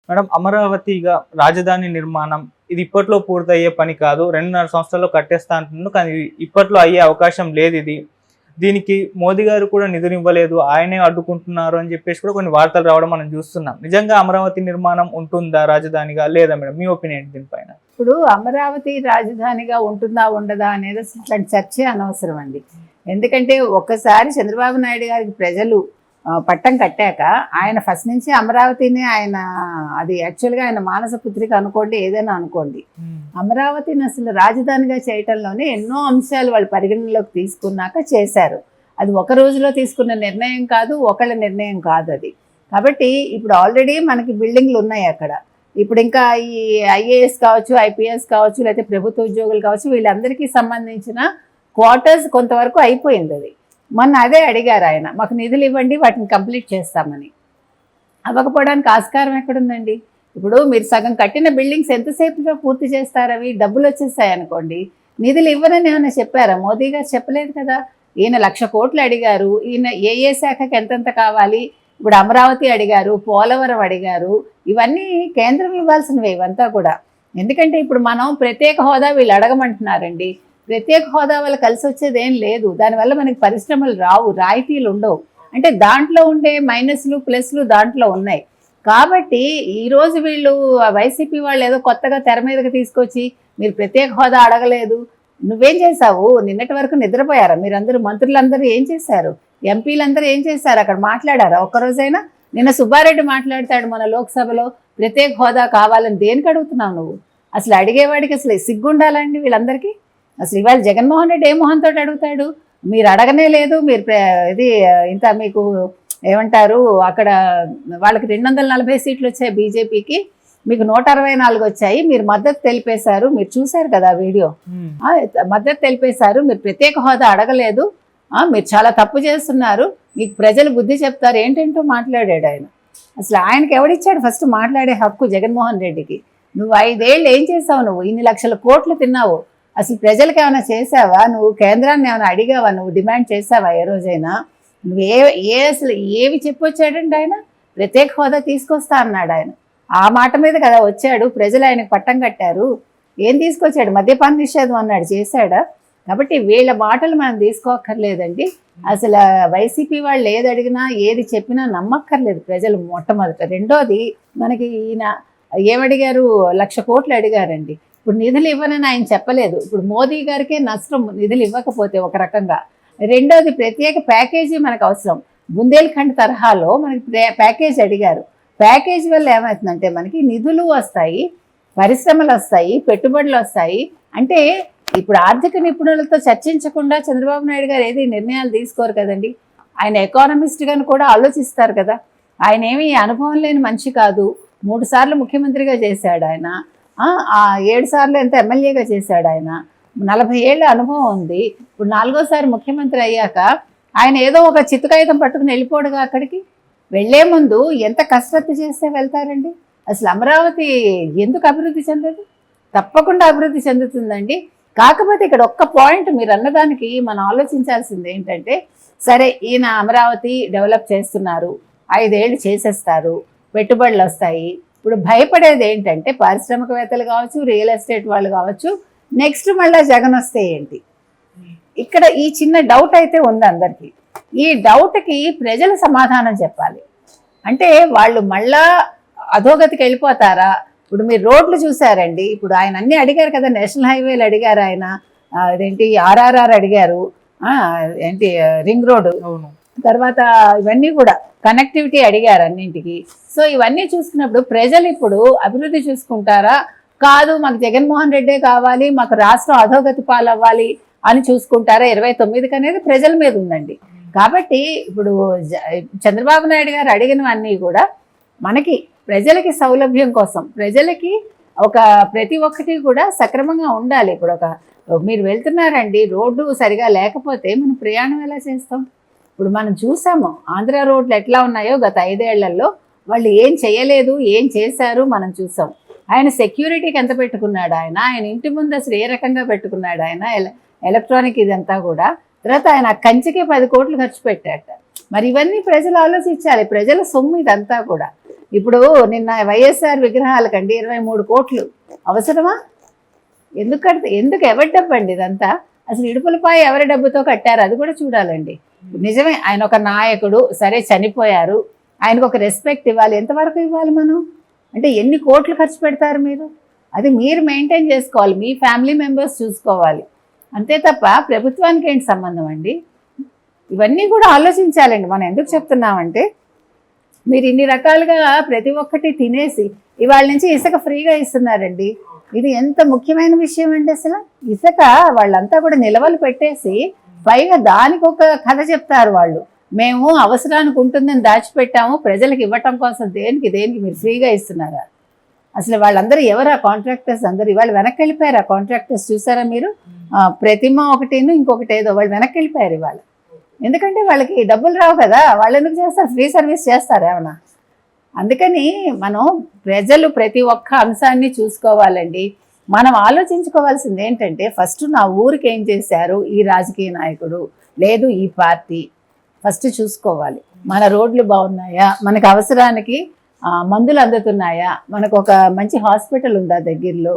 Madam, అమరావతిగా రాజధాని నిర్మాణం ఇది ఇప్పట్లో పూర్తయ్యే పని కాదు. 2.5 సంవత్సరాల్లో కట్టేస్తా అంటున్నారు. కానీ ఇప్పట్లో అయ్యే అవకాశం లేదు ఇది. దీనికి మోదీ గారు కూడా నిధులివ్వలేదు, ఆయనే అడ్డుకుంటున్నారు అని చెప్పేసి కూడా కొన్ని వార్తలు రావడం మనం చూస్తున్నాం. నిజంగా అమరావతి నిర్మాణం ఉంటుందా రాజధానిగా, లేదా మేడం? మీ ఒపీనియన్ దీనిపైన? ఇప్పుడు అమరావతి రాజధానిగా ఉంటుందా ఉండదా అనేది అసలు ఇట్లాంటి చర్చే అనవసరం అండి. ఎందుకంటే ఒక్కసారి చంద్రబాబు నాయుడు గారికి ప్రజలు పట్టం కట్టాక ఆయన ఫస్ట్ నుంచి అమరావతిని ఆయన అది యాక్చువల్గా ఆయన మానస పుత్రిక అనుకోండి, ఏదైనా అనుకోండి, అమరావతిని అసలు రాజధానిగా చేయటంలోనే ఎన్నో అంశాలు వాళ్ళు పరిగణనలోకి తీసుకున్నాక చేశారు. అది ఒక రోజులో తీసుకున్న నిర్ణయం కాదు, ఒకళ్ళ నిర్ణయం కాదు అది. కాబట్టి ఇప్పుడు ఆల్రెడీ మనకి బిల్డింగ్లు ఉన్నాయి అక్కడ. ఇప్పుడు ఇంకా ఈ ఐఏఎస్ కావచ్చు, ఐపీఎస్ కావచ్చు, లేకపోతే ప్రభుత్వ ఉద్యోగులు కావచ్చు, వీళ్ళందరికీ సంబంధించిన క్వార్టర్స్ కొంతవరకు అయిపోయింది. అది మొన్న అదే అడిగారు ఆయన, మాకు నిధులు ఇవ్వండి వాటిని కంప్లీట్ చేస్తామని. అవ్వకపోవడానికి ఆస్కారం ఎక్కడుందండి? ఇప్పుడు మీరు సగం కట్టిన బిల్డింగ్స్ ఎంతసేపులో పూర్తి చేస్తారు? అవి డబ్బులు వచ్చేస్తాయి అనుకోండి, నిధులు ఇవ్వరని ఏమైనా చెప్పారా? మోదీ గారు చెప్పలేదు కదా. ఈయన 1,00,000 కోట్లు అడిగారు. ఈయన ఏ శాఖకి ఎంతెంత కావాలి, ఇప్పుడు అమరావతి అడిగారు, పోలవరం అడిగారు. ఇవన్నీ కేంద్రం ఇవ్వాల్సినవి ఇవంతా కూడా. ఎందుకంటే ఇప్పుడు మనం ప్రత్యేక హోదా వీళ్ళు అడగమంటున్నారండి. ప్రత్యేక హోదా వల్ల కలిసి వచ్చేది ఏం లేదు. దానివల్ల మనకి పరిశ్రమలు రావు, రాయితీలు ఉండవు. అంటే దాంట్లో ఉండే మైనస్లు ప్లస్లు దాంట్లో ఉన్నాయి. కాబట్టి ఈరోజు వీళ్ళు వైసీపీ వాళ్ళు ఏదో కొత్తగా తెర మీదకి తీసుకొచ్చి మీరు ప్రత్యేక హోదా అడగలేదు, నువ్వేం చేశావు? నిన్నటి వరకు నిద్రపోయారా మీరందరూ? మంత్రులందరూ ఏం చేశారు? ఎంపీలందరూ ఏం చేశారు? అక్కడ మాట్లాడారా ఒక్కరోజైనా? నిన్న సుబ్బారెడ్డి మాట్లాడతాడు మన లోక్సభలో, ప్రత్యేక హోదా కావాలని. దేనికి అడుగుతున్నావు నువ్వు? అసలు అడిగేవాడికి అసలు సిగ్గుండాలండి వీళ్ళందరికీ. అసలు ఇవాళ జగన్మోహన్ రెడ్డి ఏ మొహంతో అడుగుతాడు? మీరు అడగనే లేదు. మీరు ఇది ఇంత మీకు ఏమంటారు, అక్కడ వాళ్ళకి 240 సీట్లు వచ్చాయి బీజేపీకి, మీకు 164 వచ్చాయి. మీరు మద్దతు తెలిపేశారు, మీరు చూశారు కదా వీడియో. మద్దతు తెలిపేశారు, మీరు ప్రత్యేక హోదా అడగలేదు, మీరు చాలా తప్పు చేస్తున్నారు, మీకు ప్రజలు బుద్ధి చెప్తారు, ఏంటంటూ మాట్లాడాడు ఆయన. అసలు ఆయనకి ఎవడిచ్చాడు ఫస్ట్ మాట్లాడే హక్కు? జగన్మోహన్ రెడ్డికి. నువ్వు 5 ఏళ్ళు ఏం చేసావు? నువ్వు ఇన్ని లక్షల కోట్లు తిన్నావు, అసలు ప్రజలకు ఏమైనా చేసావా? నువ్వు కేంద్రాన్ని ఏమైనా అడిగావా? నువ్వు డిమాండ్ చేసావా ఏ రోజైనా? నువ్వు అసలు ఏవి చెప్పొచ్చాడండి ఆయన? ప్రత్యేక హోదా తీసుకొస్తా అన్నాడు ఆయన. ఆ మాట మీద కదా వచ్చాడు. ప్రజలు ఆయనకు పట్టం కట్టారు. ఏం తీసుకొచ్చాడు? మద్యపాన నిషేధం అన్నాడు, చేశాడా? కాబట్టి వీళ్ళ మాటలు మనం తీసుకోక్కర్లేదండి. అసలు వైసీపీ వాళ్ళు ఏది అడిగినా ఏది చెప్పినా నమ్మక్కర్లేదు ప్రజలు మొట్టమొదట. రెండోది, మనకి ఈయన ఏమడిగారు? 1,00,000 కోట్లు అడిగారండి. ఇప్పుడు నిధులు ఇవ్వనని ఆయన చెప్పలేదు. ఇప్పుడు మోదీ గారికే నష్టం నిధులు ఇవ్వకపోతే ఒక రకంగా. రెండోది, ప్రత్యేక ప్యాకేజీ మనకు అవసరం. బుందేల్ఖండ్ తరహాలో మనకి ప్యాకేజ్ అడిగారు. ప్యాకేజ్ వల్ల ఏమవుతుందంటే మనకి నిధులు వస్తాయి, పరిశ్రమలు వస్తాయి, పెట్టుబడులు వస్తాయి. అంటే ఇప్పుడు ఆర్థిక నిపుణులతో చర్చించకుండా చంద్రబాబు నాయుడు గారు ఏది నిర్ణయాలు తీసుకోరు కదండి. ఆయన ఎకానమిస్ట్గాను కూడా ఆలోచిస్తారు కదా. ఆయన ఏమీ అనుభవం లేని మనిషి కాదు. 3 సార్లు ముఖ్యమంత్రిగా చేశాడు ఆయన. 7 సార్లు ఎంత ఎమ్మెల్యేగా చేశాడు ఆయన. 40 ఏళ్ళ అనుభవం ఉంది. ఇప్పుడు 4వ సారి ముఖ్యమంత్రి అయ్యాక ఆయన ఏదో ఒక చిత్తుకాయుధం పట్టుకుని వెళ్ళిపోడుగా. అక్కడికి వెళ్లే ముందు ఎంత కసరత్తు చేస్తే వెళ్తారండి? అసలు అమరావతి ఎందుకు అభివృద్ధి చెందదు? తప్పకుండా అభివృద్ధి చెందుతుందండి. కాకపోతే ఇక్కడ ఒక్క పాయింట్ మీరు అన్నదానికి మనం ఆలోచించాల్సింది ఏంటంటే, సరే ఈయన అమరావతి డెవలప్ చేస్తున్నారు, 5 ఏళ్ళు చేసేస్తారు, పెట్టుబడులు వస్తాయి. ఇప్పుడు భయపడేది ఏంటంటే పారిశ్రామికవేత్తలు కావచ్చు, రియల్ ఎస్టేట్ వాళ్ళు కావచ్చు, నెక్స్ట్ మళ్ళీ జగన్ వస్తే ఏంటి? ఇక్కడ ఈ చిన్న డౌట్ అయితే ఉంది అందరికీ. ఈ డౌట్కి ప్రజలు సమాధానం చెప్పాలి. అంటే వాళ్ళు మళ్ళా అధోగతికి వెళ్ళిపోతారా? ఇప్పుడు మీరు రోడ్లు చూసారండి. ఇప్పుడు ఆయన అన్నీ అడిగారు కదా, నేషనల్ హైవేలు అడిగారు ఆయన, అదేంటి ఆర్ఆర్ఆర్ అడిగారు, ఏంటి రింగ్ రోడ్డు, తర్వాత ఇవన్నీ కూడా కనెక్టివిటీ అడిగారు అన్నింటికి. సో ఇవన్నీ చూసుకున్నప్పుడు ప్రజలు ఇప్పుడు అభివృద్ధి చూసుకుంటారా? కాదు, మాకు జగన్మోహన్ రెడ్డే కావాలి, మాకు రాష్ట్రం అధోగతి పాలవ్వాలి అని చూసుకుంటారా? 29కి అనేది ప్రజల మీద ఉందండి. కాబట్టి ఇప్పుడు చంద్రబాబు నాయుడు గారు అడిగినవన్నీ కూడా మనకి ప్రజలకి సౌలభ్యం కోసం, ప్రజలకి ప్రతి ఒక్కటి కూడా సక్రమంగా ఉండాలి. ఇప్పుడు మీరు వెళ్తున్నారండి, రోడ్డు సరిగా లేకపోతే మనం ప్రయాణం ఎలా చేస్తాం? ఇప్పుడు మనం చూసాము ఆంధ్ర రోడ్లు ఎట్లా ఉన్నాయో గత 5 ఏళ్లలో. వాళ్ళు ఏం చేయలేదు, ఏం చేశారు మనం చూసాం. ఆయన సెక్యూరిటీకి ఎంత పెట్టుకున్నాడు ఆయన ఇంటి ముందు అసలు ఏ రకంగా పెట్టుకున్నాడు ఆయన ఎలక్ట్రానిక్ ఇదంతా కూడా. తర్వాత ఆయన కంచికే 10 కోట్లు ఖర్చు పెట్టాట. మరి ఇవన్నీ ప్రజలు ఆలోచించాలి. ప్రజల సొమ్ము ఇదంతా కూడా. ఇప్పుడు నిన్న వైఎస్ఆర్ విగ్రహాలకండి 23 కోట్లు అవసరమా? ఎందుకు కడితే ఎందుకు ఎవరి డబ్బు అండి ఇదంతా? అసలు ఇడుపులపై ఎవరి డబ్బుతో కట్టారు అది కూడా చూడాలండి. నిజమే, ఆయన ఒక నాయకుడు, సరే చనిపోయారు, ఆయనకు ఒక రెస్పెక్ట్ ఇవ్వాలి. ఎంతవరకు ఇవ్వాలి మనం? అంటే ఎన్ని కోట్లు ఖర్చు పెడతారు మీరు? అది మీరు మెయింటైన్ చేసుకోవాలి, మీ ఫ్యామిలీ మెంబర్స్ చూసుకోవాలి, అంతే తప్ప ప్రభుత్వానికి ఏంటి సంబంధం అండి? ఇవన్నీ కూడా ఆలోచించాలండి. మనం ఎందుకు చెప్తున్నామంటే, మీరు ఇన్ని రకాలుగా ప్రతి ఒక్కటి తినేసి ఇవాళ నుంచి ఇసుక ఫ్రీగా ఇస్తున్నారండి. ఇది ఎంత ముఖ్యమైన విషయం అండి. అసలు ఇసుక వాళ్ళంతా కూడా నిల్వలు పెట్టేసి పైగా దానికి ఒక కథ చెప్తారు వాళ్ళు. మేము అవసరానికి ఉంటుందని దాచిపెట్టాము, ప్రజలకు ఇవ్వటం కోసం దేనికి మీరు ఫ్రీగా ఇస్తున్నారా? అసలు వాళ్ళందరూ ఎవరు? ఆ కాంట్రాక్టర్స్ అందరూ ఇవాళ వెనక్కి వెళ్ళిపోయారు. ఆ కాంట్రాక్టర్స్ చూసారా మీరు? ప్రతిమ ఒకటిను ఇంకొకటి ఏదో వాళ్ళు వెనక్కి వెళ్ళిపోయారు ఇవాళ. ఎందుకంటే వాళ్ళకి డబ్బులు రావు కదా, వాళ్ళు ఎందుకు చేస్తారు? ఫ్రీ సర్వీస్ చేస్తారు ఏమన్నా? అందుకని మనం ప్రజలు ప్రతి ఒక్క అంశాన్ని చూసుకోవాలండి. మనం ఆలోచించుకోవాల్సింది ఏంటంటే, ఫస్ట్ నా ఊరికి ఏం చేశారు ఈ రాజకీయ నాయకుడు, లేదు ఈ పార్టీ, ఫస్ట్ చూసుకోవాలి. మన రోడ్లు బాగున్నాయా, మనకు అవసరానికి మందులు అందుతున్నాయా, మనకు ఒక మంచి హాస్పిటల్ ఉందా దగ్గరలో,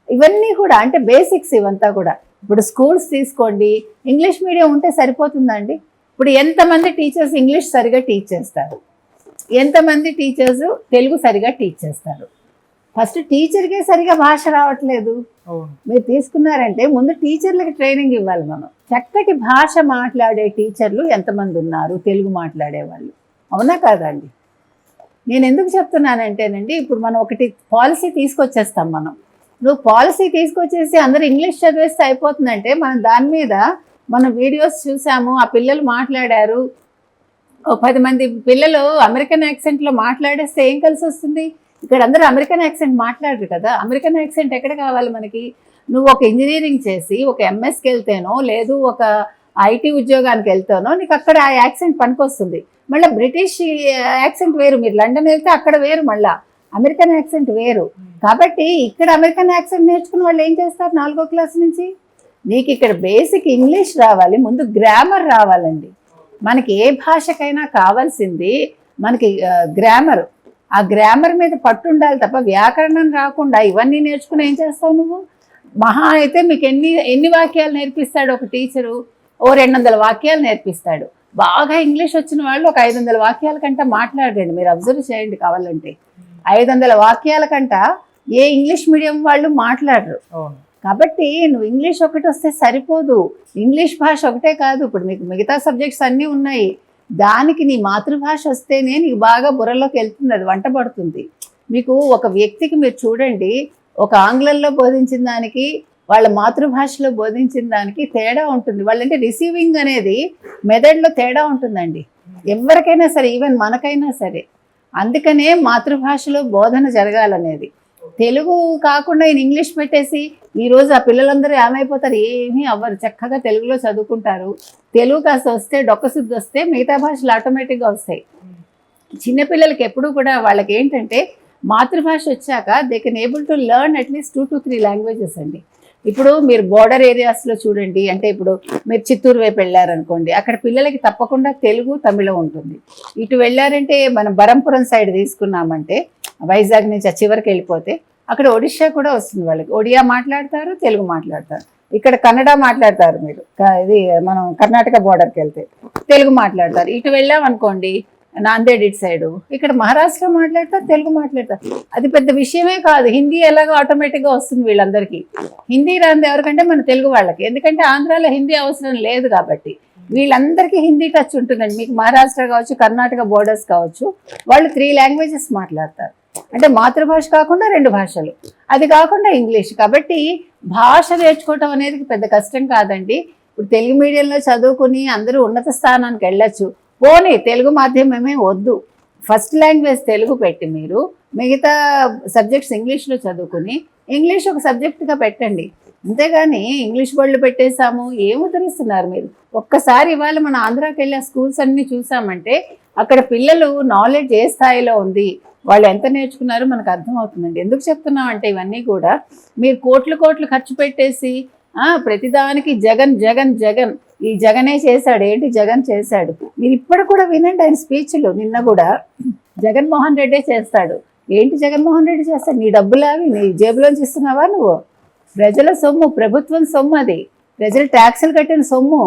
ఇవన్నీ కూడా అంటే బేసిక్స్ ఇవంతా కూడా. ఇప్పుడు స్కూల్స్ తీసుకోండి, ఇంగ్లీష్ మీడియం ఉంటే సరిపోతుందండి. ఇప్పుడు ఎంతమంది టీచర్స్ ఇంగ్లీష్ సరిగా టీచ్ చేస్తారు, ఎంతమంది టీచర్స్ తెలుగు సరిగా టీచ్ చేస్తారు? ఫస్ట్ టీచర్కే సరిగా భాష రావట్లేదు. మీరు తీసుకున్నారంటే ముందు టీచర్లకి ట్రైనింగ్ ఇవ్వాలి మనం. చక్కటి భాష మాట్లాడే టీచర్లు ఎంతమంది ఉన్నారు తెలుగు మాట్లాడే వాళ్ళు? అవునా కాదండి? నేను ఎందుకు చెప్తున్నానంటేనండి, ఇప్పుడు మనం ఒకటి పాలసీ తీసుకొచ్చేస్తాం. నువ్వు పాలసీ తీసుకొచ్చేసి అందరూ ఇంగ్లీష్ చదివేస్తే అయిపోతుందంటే, మనం దాని మీద మనం వీడియోస్ చూసాము, ఆ పిల్లలు మాట్లాడారు, 10 మంది పిల్లలు అమెరికన్ యాక్సెంట్లో మాట్లాడేస్తే ఏం కలిసి వస్తుంది? ఇక్కడ అందరూ అమెరికన్ యాక్సెంట్ మాట్లాడరు కదా. అమెరికన్ యాక్సెంట్ ఎక్కడ కావాలి మనకి? నువ్వు ఒక ఇంజనీరింగ్ చేసి ఒక ఎంఎస్కి వెళ్తేనో, లేదు ఒక ఐటీ ఉద్యోగానికి వెళ్తానో నీకు అక్కడ ఆ యాక్సెంట్ పనికొస్తుంది. మళ్ళీ బ్రిటిష్ యాక్సెంట్ వేరు, మీరు లండన్ వెళ్తే అక్కడ వేరు, మళ్ళీ అమెరికన్ యాక్సెంట్ వేరు. కాబట్టి ఇక్కడ అమెరికన్ యాక్సెంట్ నేర్చుకున్న వాళ్ళు ఏం చేస్తారు 4వ క్లాస్ నుంచి? నీకు ఇక్కడ బేసిక్ ఇంగ్లీష్ రావాలి, ముందు గ్రామర్ రావాలండి. మనకి ఏ భాషకైనా కావాల్సింది మనకి గ్రామర్. ఆ గ్రామర్ మీద పట్టు ఉండాలి తప్ప వ్యాకరణం రాకుండా ఇవన్నీ నేర్చుకుని ఏం చేస్తావు నువ్వు? మహా అయితే మీకు ఎన్ని వాక్యాలు నేర్పిస్తాడు ఒక టీచరు? 200 వాక్యాలు నేర్పిస్తాడు. బాగా ఇంగ్లీష్ వచ్చిన వాళ్ళు ఒక 500 వాక్యాల కంటే మాట్లాడండి, మీరు అబ్జర్వ్ చేయండి కావాలంటే. 500 వాక్యాల కంట ఏ ఇంగ్లీష్ మీడియం వాళ్ళు మాట్లాడరు. కాబట్టి నువ్వు ఇంగ్లీష్ ఒకటి వస్తే సరిపోదు, ఇంగ్లీష్ భాష ఒకటే కాదు, ఇప్పుడు మీకు మిగతా సబ్జెక్ట్స్ అన్నీ ఉన్నాయి. దానికి నీ మాతృభాష వస్తేనే నీకు బాగా బుర్రలోకి వెళ్తుంది, అది వంట పడుతుంది. మీకు ఒక వ్యక్తికి మీరు చూడండి, ఒక ఆంగ్లంలో బోధించిన దానికి వాళ్ళ మాతృభాషలో బోధించిన దానికి తేడా ఉంటుంది. వాళ్ళంటే రిసీవింగ్ అనేది మెథడ్లో తేడా ఉంటుందండి ఎవరికైనా సరే, ఈవెన్ మనకైనా సరే. అందుకనే మాతృభాషలో బోధన జరగాలనేది. తెలుగు కాకుండా ఈయన ఇంగ్లీష్ పెట్టేసి ఈరోజు ఆ పిల్లలందరూ ఏమైపోతారు? ఏమీ అవ్వరు, చక్కగా తెలుగులో చదువుకుంటారు. తెలుగు కాస్త వస్తే, డొక్కశుద్ధి వస్తే మిగతా భాషలు ఆటోమేటిక్గా వస్తాయి. చిన్నపిల్లలకి ఎప్పుడు కూడా వాళ్ళకి ఏంటంటే మాతృభాష వచ్చాక they can able to learn at least 2 to 3 languages అండి. ఇప్పుడు మీరు బోర్డర్ ఏరియాస్లో చూడండి, అంటే ఇప్పుడు మీరు చిత్తూరు వైపు వెళ్ళారనుకోండి, అక్కడ పిల్లలకి తప్పకుండా తెలుగు తమిళం ఉంటుంది. ఇటు వెళ్ళారంటే మనం బరంపురం సైడ్ తీసుకున్నామంటే, వైజాగ్ నుంచి ఆ చివరికి వెళ్ళిపోతే అక్కడ ఒడిషా కూడా వస్తుంది. వాళ్ళకి ఒడియా మాట్లాడతారు, తెలుగు మాట్లాడతారు. ఇక్కడ కన్నడ మాట్లాడతారు. మీరు ఇది మనం కర్ణాటక బోర్డర్కి వెళ్తే తెలుగు మాట్లాడతారు. ఇటు వెళ్ళామనుకోండి నాందేడ్ ఇటు సైడు, ఇక్కడ మహారాష్ట్ర మాట్లాడతారు, తెలుగు మాట్లాడతారు. అది పెద్ద విషయమే కాదు. హిందీ ఎలాగో ఆటోమేటిక్గా వస్తుంది వీళ్ళందరికీ. హిందీ రాంది ఎవరికంటే మన తెలుగు వాళ్ళకి, ఎందుకంటే ఆంధ్రాలో హిందీ అవసరం లేదు కాబట్టి వీళ్ళందరికీ హిందీ టచ్ ఉంటుందండి. మీకు మహారాష్ట్ర కావచ్చు, కర్ణాటక బోర్డర్స్ కావచ్చు, వాళ్ళు 3 లాంగ్వేజెస్ మాట్లాడతారు. అంటే మాతృభాష కాకుండా 2 భాషలు, అది కాకుండా ఇంగ్లీష్. కాబట్టి భాష నేర్చుకోవటం అనేది పెద్ద కష్టం కాదండి. ఇప్పుడు తెలుగు మీడియంలో చదువుకుని అందరూ ఉన్నత స్థానానికి వెళ్ళొచ్చు. పోనీ తెలుగు మాధ్యమమే వద్దు, ఫస్ట్ లాంగ్వేజ్ తెలుగు పెట్టి మీరు మిగతా సబ్జెక్ట్స్ ఇంగ్లీష్లో చదువుకుని ఇంగ్లీష్ ఒక సబ్జెక్టుగా పెట్టండి. అంతేగాని ఇంగ్లీష్ బోర్డులు పెట్టేశాము ఏం ఉద్ధరిస్తున్నారు మీరు? ఒక్కసారి ఇవాళ మన ఆంధ్రాకి వెళ్ళే స్కూల్స్ అన్నీ చూసామంటే అక్కడ పిల్లలు నాలెడ్జ్ ఏ స్థాయిలో ఉంది, వాళ్ళు ఎంత నేర్చుకున్నారో మనకు అర్థమవుతుందండి. ఎందుకు చెప్తున్నాం అంటే ఇవన్నీ కూడా మీరు కోట్లు ఖర్చు పెట్టేసి ప్రతిదానికి జగన్ జగన్ జగన్, ఈ జగనే చేశాడు, ఏంటి జగన్ చేశాడు. మీరు ఇప్పుడు కూడా వినండి ఆయన స్పీచ్లు. నిన్న కూడా జగన్మోహన్ రెడ్డే చేస్తాడు. ఏంటి జగన్మోహన్ రెడ్డి చేస్తాడు? నీ డబ్బులు అవి నీ జేబులోంచి ఇస్తున్నావా నువ్వు? ప్రజల సొమ్ము, ప్రభుత్వం సొమ్ము, అది ప్రజలు ట్యాక్సులు కట్టిన సొమ్ము.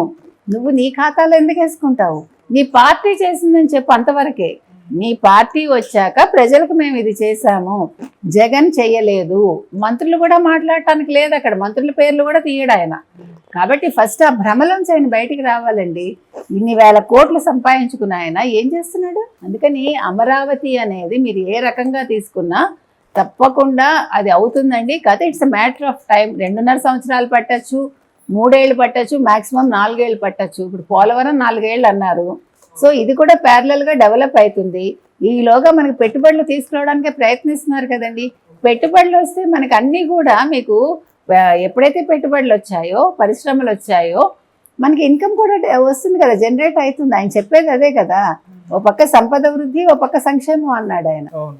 నువ్వు నీ ఖాతాలో ఎందుకు వేసుకుంటావు? నీ పార్టీ చేసిందని చెప్పు, అంతవరకే. నీ పార్టీ వచ్చాక ప్రజలకు మేము ఇది చేశాము, జగన్ చెయ్యలేదు. మంత్రులు కూడా మాట్లాడటానికి లేదు అక్కడ, మంత్రుల పేర్లు కూడా తీయడు ఆయన. కాబట్టి ఫస్ట్ ఆ భ్రమలోంచి ఆయన బయటికి రావాలండి. ఇన్ని వేల కోట్లు సంపాదించుకున్న ఆయన ఏం చేస్తున్నాడు? అందుకని అమరావతి అనేది మీరు ఏ రకంగా తీసుకున్నా తప్పకుండా అది అవుతుందండి. కథ it's a matter of time. 2.5 సంవత్సరాలు పట్టచ్చు, 3 ఏళ్ళు పట్టచ్చు, మాక్సిమం 4 ఏళ్ళు పట్టచ్చు. ఇప్పుడు పోలవరం 4 ఏళ్ళు అన్నారు. సో ఇది కూడా ప్యారలల్గా డెవలప్ అవుతుంది. ఈలోగా మనకి పెట్టుబడులు తీసుకురావడానికే ప్రయత్నిస్తున్నారు కదండి. పెట్టుబడులు వస్తే మనకి అన్నీ కూడా మీకు ఎప్పుడైతే పెట్టుబడులు వచ్చాయో, పరిశ్రమలు వచ్చాయో, మనకి ఇన్కమ్ కూడా వస్తుంది కదా, జనరేట్ అవుతుంది. ఆయన చెప్పేది అదే కదా, ఓ పక్క సంపద వృద్ధి, ఓ పక్క సంక్షేమం అన్నాడు ఆయన.